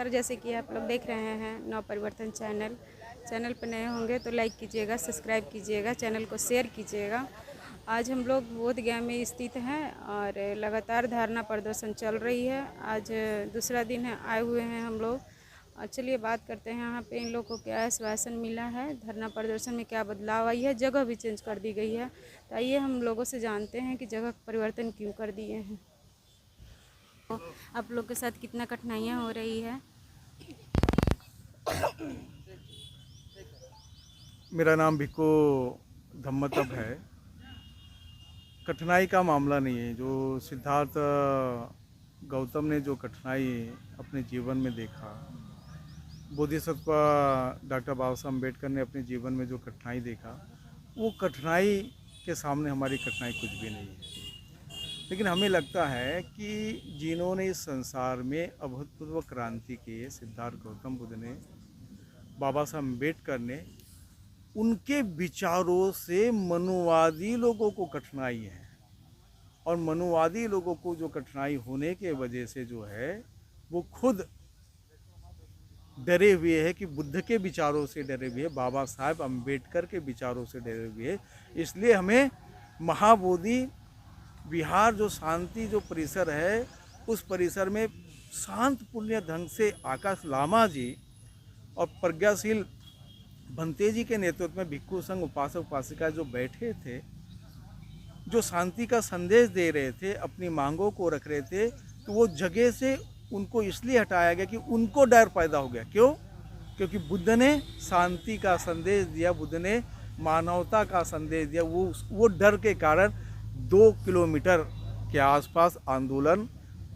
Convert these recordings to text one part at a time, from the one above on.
लगातार जैसे कि आप लोग देख रहे हैं नव परिवर्तन चैनल पर नए होंगे तो लाइक कीजिएगा, सब्सक्राइब कीजिएगा, चैनल को शेयर कीजिएगा। आज हम लोग बोधगया में स्थित हैं और लगातार धरना प्रदर्शन चल रही है। आज दूसरा दिन है, आए हुए हैं हम लोग। चलिए बात करते हैं यहाँ पे इन लोगों को क्या आश्वासन मिला है, धरना प्रदर्शन में क्या बदलाव आई है, जगह भी चेंज कर दी गई है। तो आइए हम लोगों से जानते हैं कि जगह परिवर्तन क्यों कर दिए हैं। आप लोग के साथ कितना कठिनाइयाँ हो रही है? मेरा नाम भिक्को धम्मतब है। कठिनाई का मामला नहीं है। जो सिद्धार्थ गौतम ने जो कठिनाई अपने जीवन में देखा, बोधिसत्व डॉक्टर बाबा साहब अम्बेडकर ने अपने जीवन में जो कठिनाई देखा, वो कठिनाई के सामने हमारी कठिनाई कुछ भी नहीं है। लेकिन हमें लगता है कि जिन्होंने इस संसार में अभूतपूर्व क्रांति की, सिद्धार्थ गौतम बुद्ध ने, बाबा साहब अम्बेडकर ने, उनके विचारों से मनुवादी लोगों को कठिनाई है। और मनुवादी लोगों को जो कठिनाई होने के वजह से जो है वो खुद डरे हुए हैं कि बुद्ध के विचारों से डरे हुए हैं, बाबा साहब अम्बेडकर के विचारों से डरे हुए हैं। इसलिए हमें महाबोधि विहार जो शांति जो परिसर है, उस परिसर में शांत पुण्य ढंग से आकाश लामा जी और प्रज्ञाशील भंते जी के नेतृत्व में भिक्षु संघ उपासक उपासिका जो बैठे थे, जो शांति का संदेश दे रहे थे, अपनी मांगों को रख रहे थे, तो वो जगह से उनको इसलिए हटाया गया कि उनको डर पैदा हो गया। क्यों? क्योंकि बुद्ध ने शांति का संदेश दिया, बुद्ध ने मानवता का संदेश दिया। वो डर के कारण 2 किलोमीटर के आसपास आंदोलन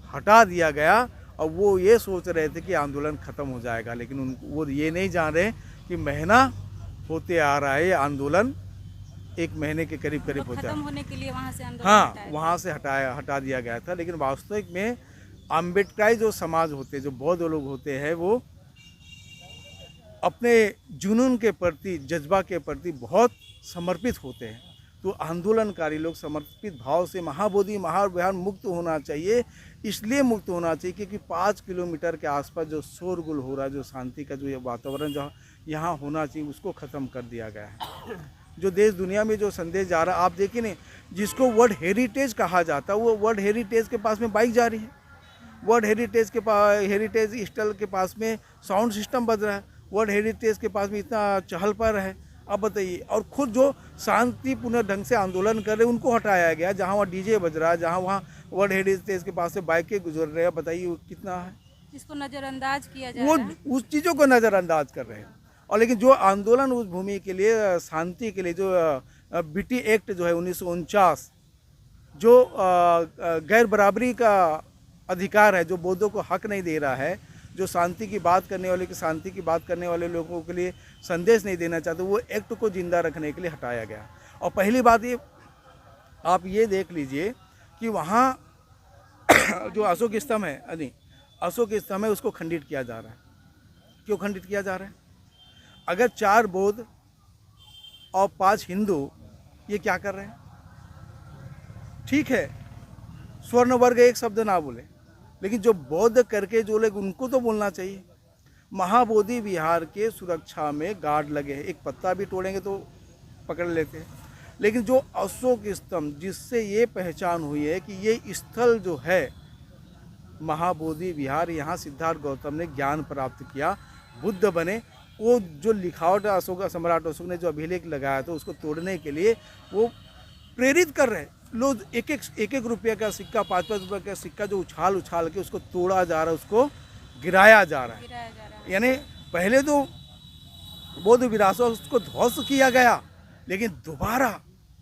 हटा दिया गया। और वो ये सोच रहे थे कि आंदोलन ख़त्म हो जाएगा, लेकिन वो ये नहीं जान रहे कि महीना होते आ रहा है, आंदोलन 1 महीने के करीब करीब हो खत्म होने के लिए वहाँ से आंदोलन वहाँ से हटा दिया गया था। लेकिन वास्तविक में अम्बेडकरी जो समाज होते, जो बौद्ध लोग होते हैं, वो अपने जुनून के प्रति, जज्बा के प्रति बहुत समर्पित होते हैं। तो आंदोलनकारी लोग समर्पित भाव से महाबोधि महाविहार मुक्त होना चाहिए। इसलिए मुक्त होना चाहिए क्योंकि 5 किलोमीटर के आसपास जो शोरगुल हो रहा है, जो शांति का जो वातावरण जो यहाँ होना चाहिए, उसको ख़त्म कर दिया गया है। जो देश दुनिया में जो संदेश जा रहा है, आप देखिए नहीं, जिसको वर्ल्ड हेरिटेज कहा जाता है, वो वर्ल्ड हेरिटेज के पास में बाइक जा रही है, वर्ल्ड हेरिटेज के पास, हेरिटेज स्थल के पास में साउंड सिस्टम बज रहा है, वर्ल्ड हेरिटेज के पास में इतना चहल पहल है। अब बताइए, और खुद जो शांतिपूर्ण ढंग से आंदोलन कर रहे हैं उनको हटाया गया, जहाँ वहाँ डीजे बज रहा है, जहाँ वहाँ वर्ल्ड हेरिटेज के पास से बाइकें गुजर रहे हैं। बताइए वो कितना है, इसको नज़रअंदाज किया जा रहा है। वो उस चीज़ों को नज़रअंदाज कर रहे हैं। और लेकिन जो आंदोलन उस भूमि के लिए, शांति के लिए, जो बीटी एक्ट जो है 1949, जो गैर बराबरी का अधिकार है, जो बौद्धों को हक नहीं दे रहा है, जो शांति की बात करने वाले शांति की बात करने वाले लोगों के लिए संदेश नहीं देना चाहते, वो एक्ट को जिंदा रखने के लिए हटाया गया। और पहली बात ये, आप ये देख लीजिए कि वहाँ जो अशोक स्तंभ है, नहीं, अशोक स्तंभ है, उसको खंडित किया जा रहा है। क्यों खंडित किया जा रहा है? अगर 4 बौद्ध और 5 हिंदू ये क्या कर रहे हैं? ठीक है, स्वर्ण वर्ग एक शब्द ना बोले, लेकिन जो बौद्ध करके जो लोग, उनको तो बोलना चाहिए। महाबोधि विहार के सुरक्षा में गार्ड लगे हैं, एक पत्ता भी तोड़ेंगे तो पकड़ लेते हैं। लेकिन जो अशोक स्तंभ, जिससे ये पहचान हुई है कि ये स्थल जो है महाबोधि विहार, यहाँ सिद्धार्थ गौतम ने ज्ञान प्राप्त किया, बुद्ध बने, वो जो लिखावट अशोक, सम्राट अशोक ने जो अभिलेख लगाया था, उसको तोड़ने के लिए वो प्रेरित कर रहे हैं। लोग एक रुपये का सिक्का, 5-5 रुपये का सिक्का जो उछाल के उसको तोड़ा जा रहा है, उसको गिराया जा रहा है। यानी पहले तो बौद्ध विरासत उसको ध्वस्त किया गया, लेकिन दोबारा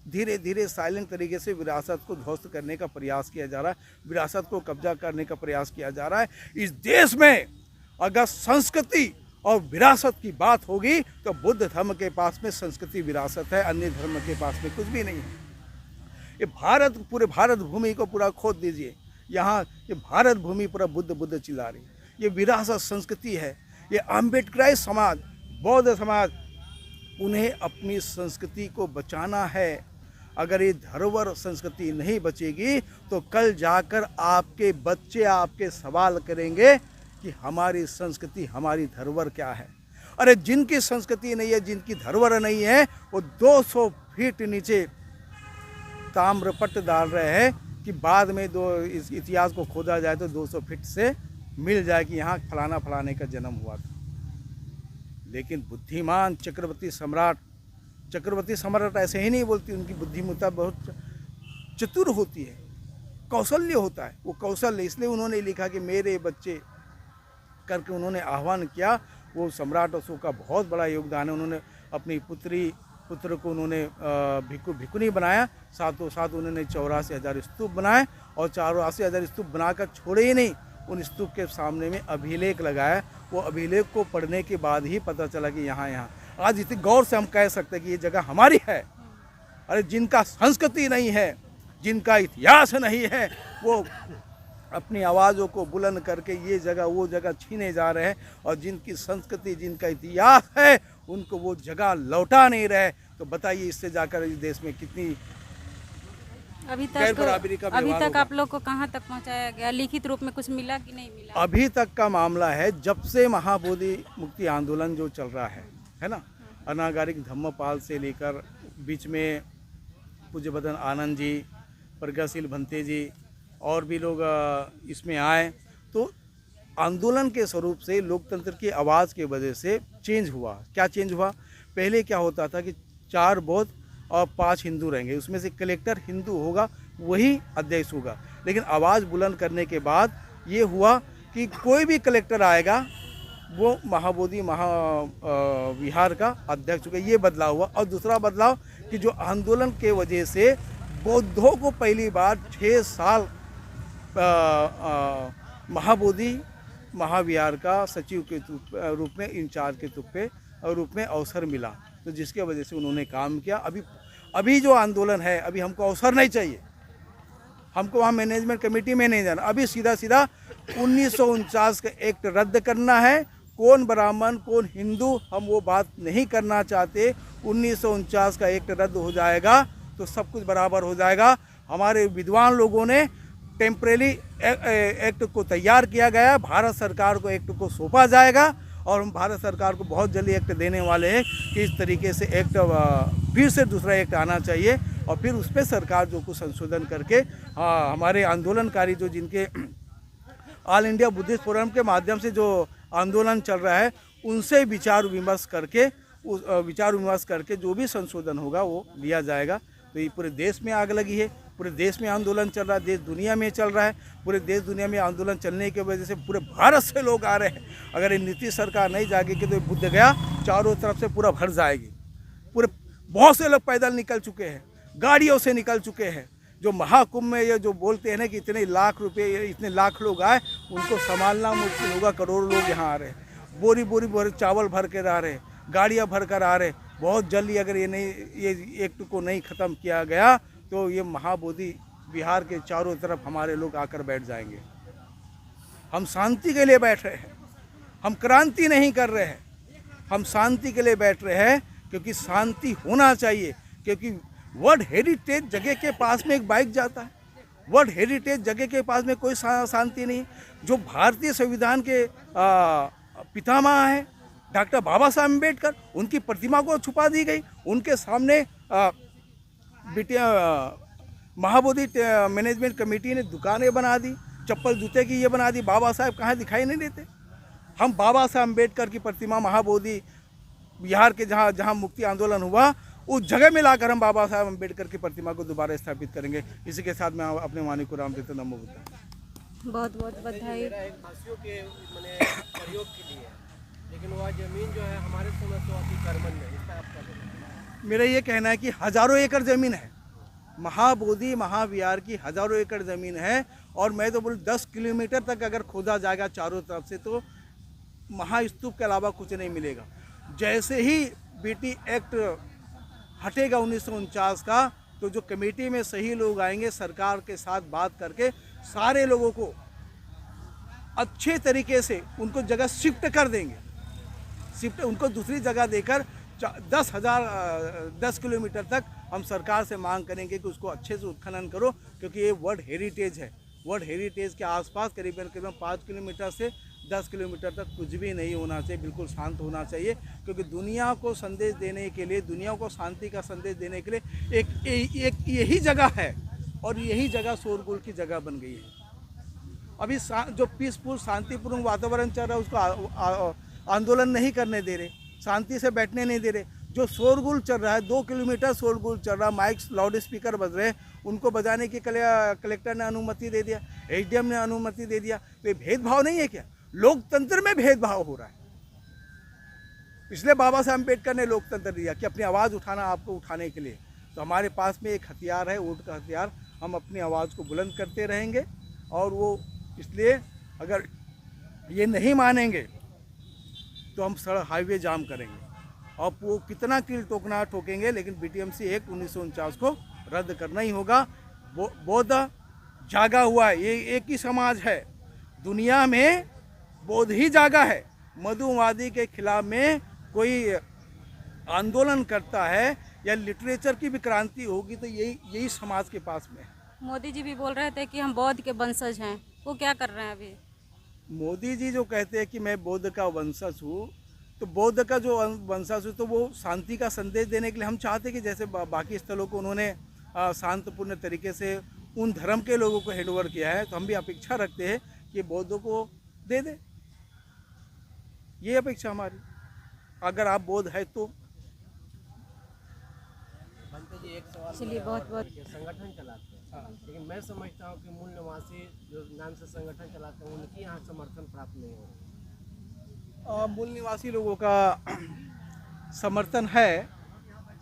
धीरे धीरे साइलेंट तरीके से विरासत को ध्वस्त करने का प्रयास किया जा रहा है, विरासत को कब्जा करने का प्रयास किया जा रहा है। इस देश में अगर संस्कृति और विरासत की बात होगी तो बुद्ध धर्म के पास में संस्कृति विरासत है, अन्य धर्म के पास में कुछ भी नहीं है। ये भारत, पूरे भारत भूमि को पूरा खोद दीजिए, यहाँ ये भारत भूमि पूरा बुद्ध बुद्ध चिल्ला रही है। ये विरासत संस्कृति है, ये अम्बेडकराई समाज, बौद्ध समाज, उन्हें अपनी संस्कृति को बचाना है। अगर ये धरोहर संस्कृति नहीं बचेगी तो कल जाकर आपके बच्चे आपके सवाल करेंगे कि हमारी संस्कृति, हमारी धरोहर क्या है। अरे जिनकी संस्कृति नहीं है, जिनकी धरोहर नहीं है, वो 200 फीट नीचे ताम्रपट्ट डाल रहे हैं कि बाद में इस इतिहास को खोदा जाए तो 200 फीट से मिल जाए कि यहाँ फलाना फलाने का जन्म हुआ था। लेकिन बुद्धिमान चक्रवर्ती सम्राट ऐसे ही नहीं बोलती, उनकी बुद्धिमत्ता बहुत चतुर होती है, कौशल्य होता है। वो कौशल्य इसलिए उन्होंने लिखा कि मेरे बच्चे करके उन्होंने आह्वान किया। वो सम्राट अशोक का बहुत बड़ा योगदान है। उन्होंने अपनी पुत्र को उन्होंने भिकुनी बनाया, साथों साथ उन्होंने 84,000 स्तूप बनाए, और 84,000 स्तूप बनाकर छोड़े ही नहीं, उन स्तूप के सामने में अभिलेख लगाया। वो अभिलेख को पढ़ने के बाद ही पता चला कि यहाँ आज इतनी गौर से हम कह सकते हैं कि ये जगह हमारी है। अरे जिनका संस्कृति नहीं है, जिनका इतिहास नहीं है, वो अपनी आवाज़ों को बुलंद करके ये जगह वो जगह छीने जा रहे हैं, और जिनकी संस्कृति, जिनका इतिहास है, उनको वो जगह लौटा नहीं रहे। तो बताइए इससे जाकर इस देश में कितनी अभी गैरबराबरी का व्यवहार तक होगा। आप लोग को कहाँ तक पहुँचाया गया? लिखित रूप में कुछ मिला कि नहीं मिला? अभी तक का मामला है, जब से महाबोधि मुक्ति आंदोलन जो चल रहा है ना, अनागारिक धम्मपाल से लेकर बीच में पूज्य बदन आनंद जी, प्रज्ञाशील भंते जी और भी लोग इसमें आए, तो आंदोलन के स्वरूप से लोकतंत्र की आवाज़ की वजह से चेंज हुआ। क्या चेंज हुआ? पहले क्या होता था कि 4 बौद्ध और 5 हिंदू रहेंगे, उसमें से कलेक्टर हिंदू होगा, वही अध्यक्ष होगा। लेकिन आवाज़ बुलंद करने के बाद ये हुआ कि कोई भी कलेक्टर आएगा वो महाबोधि विहार का अध्यक्ष होगा। ये बदलाव हुआ। और दूसरा बदलाव कि जो आंदोलन के वजह से बौद्धों को पहली बार 6 साल महाबोधि महाविहार का सचिव के रूप में, इंचार्ज के रूप में अवसर मिला, तो जिसके वजह से उन्होंने काम किया। अभी जो आंदोलन है, अभी हमको अवसर नहीं चाहिए, हमको वहाँ मैनेजमेंट कमेटी में नहीं जाना। अभी सीधा 1949 का एक्ट रद्द करना है। कौन ब्राह्मण कौन हिंदू, हम वो बात नहीं करना चाहते। 1949 का एक्ट रद्द हो जाएगा तो सब कुछ बराबर हो जाएगा। हमारे विद्वान लोगों ने टेम्परेरी एक्ट को तैयार किया गया, भारत सरकार को एक्ट को सौंपा जाएगा, और हम भारत सरकार को बहुत जल्दी एक्ट देने वाले हैं कि इस तरीके से एक्ट फिर से दूसरा एक्ट आना चाहिए, और फिर उस पर सरकार जो कुछ संशोधन करके हमारे आंदोलनकारी जो जिनके ऑल इंडिया बुद्धिस्ट फोरम के माध्यम से जो आंदोलन चल रहा है, उनसे विचार विमर्श करके जो भी संशोधन होगा वो लिया जाएगा। तो ये पूरे देश में आग लगी है, पूरे देश में आंदोलन चल रहा है, देश दुनिया में चल रहा है। पूरे देश दुनिया में आंदोलन चलने की वजह से पूरे भारत से लोग आ रहे हैं। अगर ये नीतीश सरकार नहीं जागेगी तो बुद्ध गया चारों तरफ से पूरा भर जाएगी। पूरे बहुत से लोग पैदल निकल चुके हैं, गाड़ियों से निकल चुके हैं। जो महाकुंभ में ये जो बोलते हैं ना कि इतने लाख रुपए, इतने लाख लोग आए, उनको संभालना मुश्किल होगा। करोड़ों लोग यहाँ आ रहे हैं, बोरी चावल भर के आ रहे हैं, गाड़ियाँ भर कर आ रहे हैं। बहुत जल्दी अगर ये एक्ट को नहीं ख़त्म किया गया तो ये महाबोधि विहार के चारों तरफ हमारे लोग आकर बैठ जाएंगे। हम शांति के लिए बैठ रहे हैं, हम क्रांति नहीं कर रहे हैं, हम शांति के लिए बैठ रहे हैं, क्योंकि शांति होना चाहिए। क्योंकि वर्ल्ड हेरिटेज जगह के पास में एक बाइक जाता है, वर्ल्ड हेरिटेज जगह के पास में कोई शांति नहीं। जो भारतीय संविधान के पितामह है डॉक्टर बाबा साहब अम्बेडकर, उनकी प्रतिमा को छुपा दी गई। उनके सामने महाबोधि मैनेजमेंट कमेटी ने दुकानें बना दी, चप्पल जूते की ये बना दी। बाबा साहब कहाँ दिखाई नहीं देते? हम बाबा साहब अम्बेडकर की प्रतिमा महाबोधि विहार के जहाँ मुक्ति आंदोलन हुआ, उस जगह में लाकर हम बाबा साहब अम्बेडकर की प्रतिमा को दोबारा स्थापित करेंगे। इसी के साथ मैं अपने वाणी को राम देता नमो बुद्धाय। बहुत बहुत बधाई। आदिवासियों के प्रयोग के लिए, लेकिन वह जमीन जो है हमारे समाजवादी कर्मन में, इसका आप क्या कहते हैं? मेरा ये कहना है कि हज़ारों एकड़ ज़मीन है, महाबोधि महाविहार की हज़ारों एकड़ ज़मीन है। और मैं तो बोलूँ 10 किलोमीटर तक अगर खोदा जाएगा चारों तरफ से तो महास्तूप के अलावा कुछ नहीं मिलेगा। जैसे ही बीटी एक्ट हटेगा 1949 का, तो जो कमेटी में सही लोग आएंगे, सरकार के साथ बात करके सारे लोगों को अच्छे तरीके से उनको जगह शिफ्ट कर देंगे। उनको दूसरी जगह देकर 10 किलोमीटर तक हम सरकार से मांग करेंगे कि उसको अच्छे से उत्खनन करो, क्योंकि ये वर्ल्ड हेरिटेज है। वर्ल्ड हेरिटेज के आसपास करीबन 5 किलोमीटर से 10 किलोमीटर तक कुछ भी नहीं होना चाहिए, बिल्कुल शांत होना चाहिए, क्योंकि दुनिया को संदेश देने के लिए, दुनिया को शांति का संदेश देने के लिए एक यही जगह है, और यही जगह शोरगुल की जगह बन गई है। अभी जो पीसफुल शांतिपूर्ण वातावरण चल रहा है उसको आंदोलन नहीं करने दे रहे, शांति से बैठने नहीं दे रहे। जो शोरगुल चल रहा है, 2 किलोमीटर शोरगुल चल रहा है, माइक लाउड स्पीकर बज रहे हैं, उनको बजाने की कलेक्टर ने अनुमति दे दिया, एसडीएम ने अनुमति दे दिया। तो ये भेदभाव नहीं है क्या? लोकतंत्र में भेदभाव हो रहा है। इसलिए बाबा साहब अम्बेडकर ने लोकतंत्र दिया कि अपनी आवाज़ उठाना, आपको उठाने के लिए। तो हमारे पास में एक हथियार है, वोट का हथियार। हम अपनी आवाज़ को बुलंद करते रहेंगे, और वो इसलिए अगर ये नहीं मानेंगे तो हम सड़क हाईवे जाम करेंगे, और वो कितना कील टोकना ठोकेंगे, लेकिन बीटीएमसी एक्ट 1949 को रद्द करना ही होगा। बौद्ध जागा हुआ है, ये एक ही समाज है दुनिया में, बौद्ध ही जागा है। मधुवादी के खिलाफ में कोई आंदोलन करता है या लिटरेचर की भी क्रांति होगी तो यही समाज के पास में है। मोदी जी भी बोल रहे थे कि हम बौद्ध के वंशज हैं, वो क्या कर रहे हैं अभी? मोदी जी जो कहते हैं कि मैं बौद्ध का वंशज हूँ, तो बौद्ध का जो वंशज हूँ, तो वो शांति का संदेश देने के लिए हम चाहते हैं कि जैसे बाकी स्थलों को उन्होंने शांतिपूर्ण तरीके से उन धर्म के लोगों को हैंडओवर किया है, तो हम भी अपेक्षा रखते हैं कि बौद्धों को दे दे। ये अपेक्षा हमारी, अगर आप बौद्ध है तो। बनते जी, एक सवाल चलिए, बहुत बहुत संगठन चलाते हैं, लेकिन मैं समझता हूँ कि मूल निवासी जो नाम से संगठन चलाते हैं उनकी यहाँ समर्थन प्राप्त नहीं हो रहा। मूल निवासी लोगों का समर्थन है,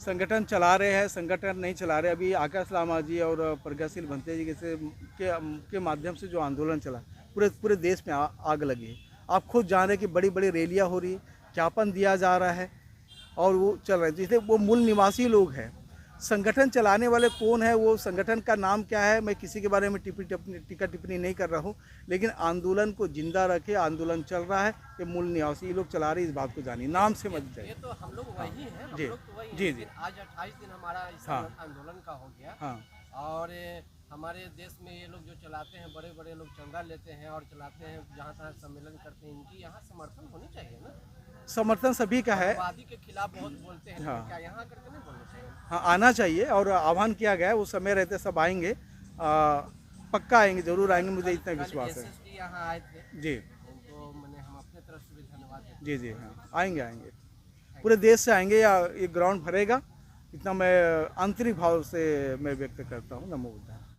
संगठन चला रहे हैं, संगठन नहीं चला रहे। अभी आकाश लामा जी और प्रज्ञाशील भंते जी के माध्यम से जो आंदोलन चला, पूरे देश में आग लगी है। आप खुद जान रहे कि बड़ी बड़ी रैलियाँ हो रही है, ज्ञापन दिया जा रहा है, और वो चल रहा है। जिससे वो मूल निवासी लोग हैं। संगठन चलाने वाले कौन है, वो संगठन का नाम क्या है, मैं किसी के बारे में टीका टिप्पणी नहीं कर रहा हूँ, लेकिन आंदोलन को जिंदा रखे, आंदोलन चल रहा है, ये मूल निवासी लोग चला रहे, इस बात को जानिए, नाम से मत जाइए। ये तो हम लोग वही हैं, हम जी, लोग तो वही जी, हैं, जी। लेकिन आज 28 दिन हमारा इस हाँ। आंदोलन का हो गया। हाँ, और हमारे देश में ये लोग जो चलाते हैं, बड़े बड़े लोग चंदा लेते हैं और चलाते हैं, जहाँ तहाँ सम्मेलन करते हैं, इनकी यहाँ समर्थन होनी चाहिए ना। समर्थन सभी का है। आतंकवादी के खिलाफ बहुत बोलते हैं, हाँ। लेकिन क्या यहाँ करके नहीं बोलना चाहिए? हाँ, आना चाहिए, और आह्वान किया गया है, वो समय रहते सब आएंगे, पक्का आएंगे, जरूर आएंगे, मुझे इतना विश्वास है। SSD यहाँ आए थे, जी, उनको मैंने हम अपने तरफ से भी धन्यवाद देते हैं। जी, जी, हाँ, आएंगे, पूरे देश से आएंगे, या ये ग्राउंड भरेगा, इतना मैं आंतरिक भाव से मैं व्यक्त करता हूँ। नमो बुद्धाय।